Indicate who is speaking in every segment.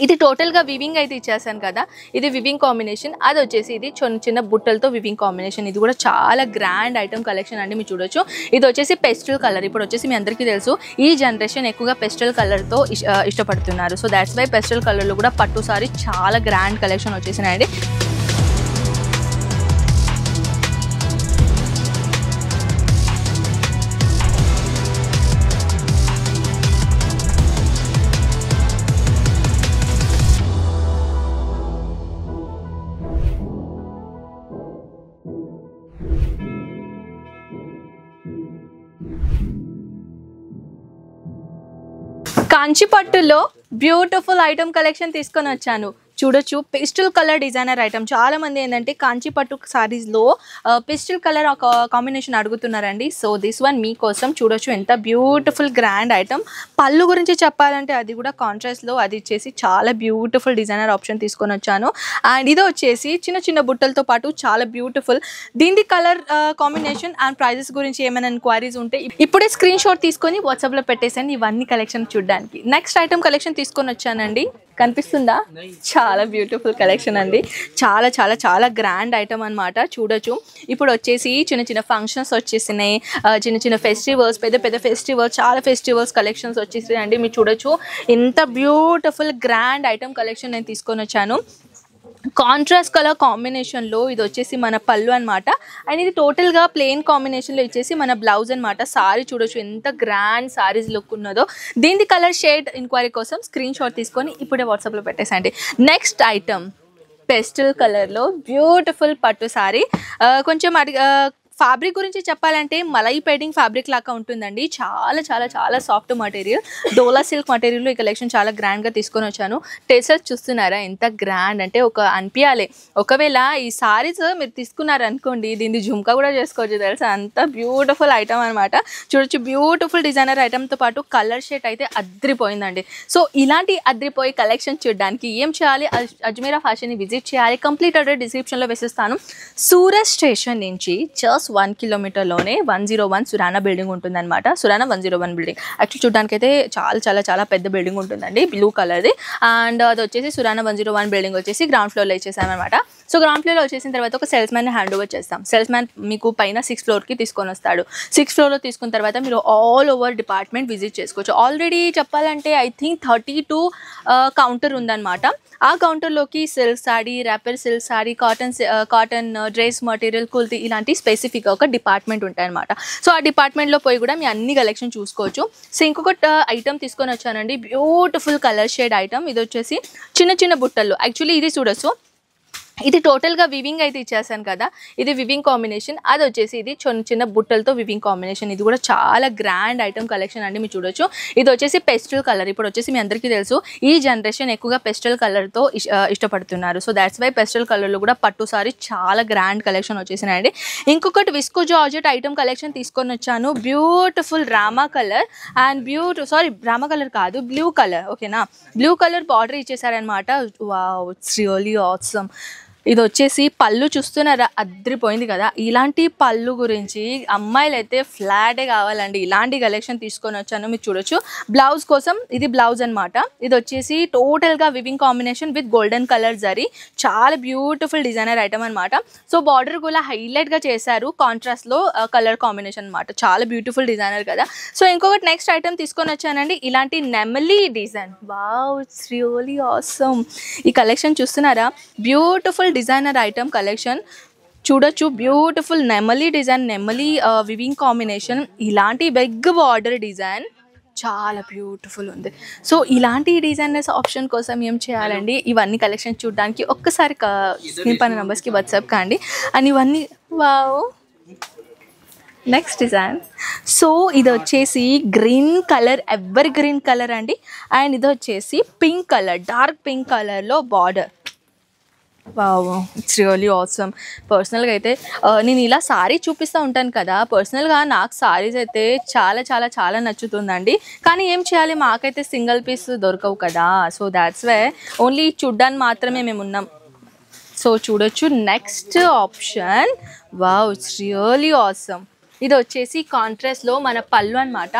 Speaker 1: ఇది టోటల్గా వివింగ్ అయితే ఇచ్చేసాను కదా, ఇది వివింగ్ కాంబినేషన్. అది వచ్చేసి ఇది చిన్న చిన్న బుట్టలతో వివింగ్ కాంబినేషన్. ఇది కూడా చాలా గ్రాండ్ ఐటమ్ కలెక్షన్ అండి, మీరు చూడొచ్చు. ఇది వచ్చేసి పెస్టల్ కలర్. ఇప్పుడు వచ్చేసి మీ అందరికీ తెలుసు ఈ జనరేషన్ ఎక్కువగా పెస్టల్ కలర్తో ఇష్టపడుతున్నారు. సో దాట్స్ వై పెస్టల్ కలర్లో కూడా పట్టు సారీ చాలా గ్రాండ్ కలెక్షన్ వచ్చేసినాయండి. కంచి పట్టులో బ్యూటిఫుల్ ఐటమ్ కలెక్షన్ తీసుకొని వచ్చాను. చూడొచ్చు, పిస్టల్ కలర్ డిజైనర్ ఐటమ్. చాలా మంది ఏంటంటే కాంచి పట్టు సారీస్లో పిస్టల్ కలర్ ఒక కాంబినేషన్ అడుగుతున్నారండి. సో దిస్ వన్ మీకోసం. చూడొచ్చు ఎంత బ్యూటిఫుల్ గ్రాండ్ ఐటమ్. పళ్ళు గురించి చెప్పాలంటే అది కూడా కాంట్రాస్ట్లో, అది వచ్చేసి చాలా బ్యూటిఫుల్ డిజైనర్ ఆప్షన్ తీసుకొని వచ్చాను. అండ్ ఇది వచ్చేసి చిన్న చిన్న బుట్టలతో పాటు చాలా బ్యూటిఫుల్. దీని కలర్ కాంబినేషన్ అండ్ ప్రైజెస్ గురించి ఏమైనా ఎంక్వైరీస్ ఉంటే ఇప్పుడే స్క్రీన్ షాట్ తీసుకొని వాట్సాప్లో పెట్టేసాను ఇవన్నీ కలెక్షన్ చూడడానికి. నెక్స్ట్ ఐటమ్ కలెక్షన్ తీసుకొని వచ్చానండి. కనిపిస్తుందా? చాలా బ్యూటిఫుల్ కలెక్షన్ అండి. చాలా చాలా చాలా గ్రాండ్ ఐటమ్ అనమాట. చూడొచ్చు, ఇప్పుడు వచ్చేసి చిన్న చిన్న ఫంక్షన్స్ వచ్చేసినాయి, చిన్న చిన్న ఫెస్టివల్స్, పెద్ద పెద్ద ఫెస్టివల్స్, చాలా ఫెస్టివల్స్ కలెక్షన్స్ వచ్చేసినాయండి. మీరు చూడొచ్చు ఎంత బ్యూటిఫుల్ గ్రాండ్ ఐటమ్ కలెక్షన్ నేను తీసుకొని వచ్చాను. కాంట్రాస్ట్ కలర్ కాంబినేషన్లో ఇది వచ్చేసి మన పళ్ళు అనమాట. అండ్ ఇది టోటల్గా ప్లెయిన్ కాంబినేషన్లో ఇచ్చేసి మన బ్లౌజ్ అనమాట. సారీ చూడొచ్చు ఎంత గ్రాండ్ సారీస్ లుక్ ఉన్నదో. దీని కలర్ షేడ్ ఎంక్వైరీ కోసం స్క్రీన్ షాట్ తీసుకొని ఇప్పుడే వాట్సాప్లో పెట్టేసండి. నెక్స్ట్ ఐటమ్ పెస్టల్ కలర్లో బ్యూటిఫుల్ పట్టు సారీ. కొంచెం ఫ్యాబ్రిక్ గురించి చెప్పాలంటే మలై పెయింటింగ్ ఫ్యాబ్రిక్ లాగా ఉంటుందండి. చాలా చాలా చాలా సాఫ్ట్ మెటీరియల్, డోలా సిల్క్ మెటీరియల్లో ఈ కలెక్షన్ చాలా గ్రాండ్గా తీసుకొని వచ్చాను. టెసర్స్ చూస్తున్నారా ఎంత గ్రాండ్ అంటే ఒక అనిపించాలి. ఒకవేళ ఈ సారీస్ మీరు తీసుకున్నారనుకోండి దీన్ని జుమ్కా కూడా చేసుకోవచ్చు తెలుసా, అంత బ్యూటిఫుల్ ఐటమ్ అనమాట. చూడొచ్చు, బ్యూటిఫుల్ డిజైనర్ ఐటమ్తో పాటు కలర్ షేట్ అయితే అద్రిపోయిందండి. సో ఇలాంటి అద్రిపోయి కలెక్షన్ చూడడానికి ఏం చేయాలి? అజ్మీరా ఫ్యాషన్ని విజిట్ చేయాలి. కంప్లీట్ అడ్రస్ డిస్క్రిప్షన్లో వేసిస్తాను. సూరత్ స్టేషన్ నుంచి జస్ట్ 1 కిలోమీటర్లోనే 101 సురానా బిల్డింగ్ ఉంటుందన్నమాట. సురానా 101 బిల్డింగ్ యాక్చువల్లీ చూడడానికి అయితే చాలా చాలా చాలా పెద్ద బిల్డింగ్ ఉంటుందండి, బ్లూ కలర్ది. అండ్ అది వచ్చేసి సురానా 101 బిల్డింగ్ వచ్చేసి గ్రౌండ్ ఫ్లోర్లో ఇచ్చేసామన్నమాట. సో గ్రౌండ్ ఫ్లోర్లో వచ్చేసిన తర్వాత ఒక సేల్స్ మ్యాన్ హ్యాండ్ ఓవర్ చేస్తాం. సేల్స్ మ్యాన్ మీకు పైన 6th ఫ్లోర్కి తీసుకొని వస్తాడు. 6th ఫ్లోర్లో తీసుకున్న తర్వాత మీరు ఆల్ ఓవర్ డిపార్ట్మెంట్ విజిట్ చేసుకోవచ్చు. ఆల్రెడీ చెప్పాలంటే ఐ థింక్ 32 కౌంటర్ ఉందన్నమాట. ఆ కౌంటర్లోకి silk sari, wrapper silk sari, cotton dress material, kurti ఇలాంటి స్పెసిఫిక్ ఒక డిపార్ట్మెంట్ ఉంటాయన్నమాట. సో ఆ డిపార్ట్మెంట్లో పోయి కూడా మీ అన్ని కలెక్షన్ చూసుకోవచ్చు. సో ఇంకొక ఐటమ్ తీసుకొని వచ్చానండి, బ్యూటిఫుల్ కలర్ షేడ్ ఐటమ్. ఇది వచ్చేసి చిన్న చిన్న బుట్టలు. యాక్చువల్లీ ఇది చూడొచ్చు, ఇది టోటల్గా వివింగ్ అయితే ఇచ్చేసాను కదా, ఇది వివింగ్ కాంబినేషన్. అది వచ్చేసి ఇది చిన్న చిన్న బుట్టలతో వివింగ్ కాంబినేషన్. ఇది కూడా చాలా గ్రాండ్ ఐటమ్ కలెక్షన్ అండి, మీరు చూడొచ్చు. ఇది వచ్చేసి పెస్టల్ కలర్. ఇప్పుడు వచ్చేసి మీ అందరికీ తెలుసు ఈ జనరేషన్ ఎక్కువగా పెస్టల్ కలర్తో ఇష్టపడుతున్నారు. సో దాట్స్ వై పెస్టల్ కలర్లో కూడా పట్టు సారీ చాలా గ్రాండ్ కలెక్షన్ వచ్చేసినాయండి. ఇంకొకటి విస్కో జార్జెట్ ఐటమ్ కలెక్షన్ తీసుకొని వచ్చాను. బ్యూటిఫుల్ రామా కలర్ అండ్ రామా కలర్ కాదు, బ్లూ కలర్. ఓకేనా, బ్లూ కలర్ బార్డర్ ఇచ్చేసారనమాట. Wow, it's really awesome. ఇది వచ్చేసి పళ్ళు చూస్తున్నారా, అద్రిపోయింది కదా. ఇలాంటి పళ్ళు గురించి అమ్మాయిలు అయితే ఫ్లాటే కావాలండి. ఇలాంటి కలెక్షన్ తీసుకొని వచ్చాను, మీరు చూడొచ్చు. బ్లౌజ్ కోసం ఇది బ్లౌజ్ అనమాట. ఇది వచ్చేసి టోటల్గా weaving combination with golden colour zari. చాలా బ్యూటిఫుల్ డిజైనర్ ఐటమ్ అనమాట. సో బార్డర్ కూడా హైలైట్గా చేశారు, కాంట్రాస్ట్లో కలర్ కాంబినేషన్ అనమాట. చాలా బ్యూటిఫుల్ డిజైనర్ కదా. సో ఇంకొకటి నెక్స్ట్ ఐటమ్ తీసుకొని వచ్చానండి, ఇలాంటి నెమలీ design. Wow, it's really awesome. ఈ కలెక్షన్ చూస్తున్నారా, బ్యూటిఫుల్ డిజైనర్ ఐటమ్ కలెక్షన్. చూడొచ్చు, బ్యూటిఫుల్ నెమలీ డిజైన్, నెమలీ వివింగ్ కాంబినేషన్. ఇలాంటి బిగ్ బార్డర్ డిజైన్ చాలా బ్యూటిఫుల్ ఉంది. సో ఇలాంటి డిజైనర్స్ ఆప్షన్ కోసం ఏం చేయాలండి, ఇవన్నీ కలెక్షన్ చూడడానికి ఒక్కసారి స్క్రీన్ పైన నెంబర్స్కి వాట్సాప్ కాండి. అండ్ ఇవన్నీ వావ్. నెక్స్ట్ డిజైన్, సో ఇది వచ్చేసి green colour, ever green colour అండి. అండ్ ఇది వచ్చేసి పింక్ కలర్, డార్క్ పింక్ కలర్లో border. Wow, it's really awesome. పర్సనల్గా అయితే నేను ఇలా సారీ చూపిస్తూ ఉంటాను కదా, పర్సనల్గా నాకు సారీస్ అయితే చాలా చాలా చాలా నచ్చుతుందండి. కానీ ఏం చేయాలి, మాకైతే సింగిల్ పీస్ దొరకవు కదా. సో దాట్స్ వై ఓన్లీ చూడ్డానికి మాత్రమే మేము ఉన్నాం. సో చూడొచ్చు next option. Wow, it's really awesome. ఇది వచ్చేసి కాంట్రాస్ట్లో మన పళ్ళు అనమాట.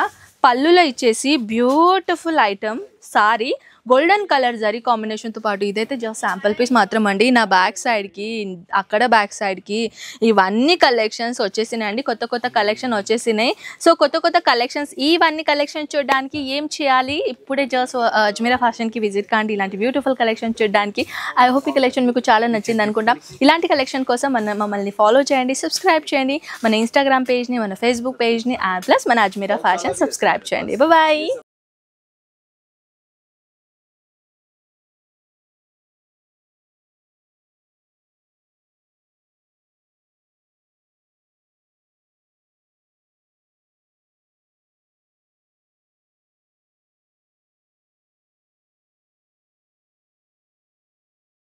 Speaker 1: పళ్ళులో ఇచ్చేసి beautiful item sorry. Golden colour zari కాంబినేషన్తో పాటు ఇదైతే జస్ట్ శాంపుల్ పీస్ మాత్రం అండి. నా బ్యాక్ సైడ్కి అక్కడ బ్యాక్ సైడ్కి ఇవన్నీ కలెక్షన్స్ వచ్చేసినాయండి. కొత్త కొత్త కలెక్షన్ వచ్చేసినాయి. సో కొత్త కొత్త కలెక్షన్స్ ఇవన్నీ కలెక్షన్ చూడడానికి ఏం చేయాలి, ఇప్పుడే జస్ట్ అజ్మీరా ఫ్యాషన్కి విజిట్ కాండి ఇలాంటి బ్యూటిఫుల్ కలెక్షన్ చూడడానికి. ఐ హోప్ ఈ కలెక్షన్ మీకు చాలా నచ్చింది అనుకుంటా. ఇలాంటి కలెక్షన్ కోసం మమ్మల్ని ఫాలో చేయండి, సబ్స్క్రైబ్ చేయండి, మన ఇన్స్టాగ్రామ్ పేజ్ని, మన ఫేస్బుక్ పేజ్ని, ప్లస్ మన అజ్మీరా ఫ్యాషన్ సబ్స్క్రైబ్ చేయండి. బాయ్.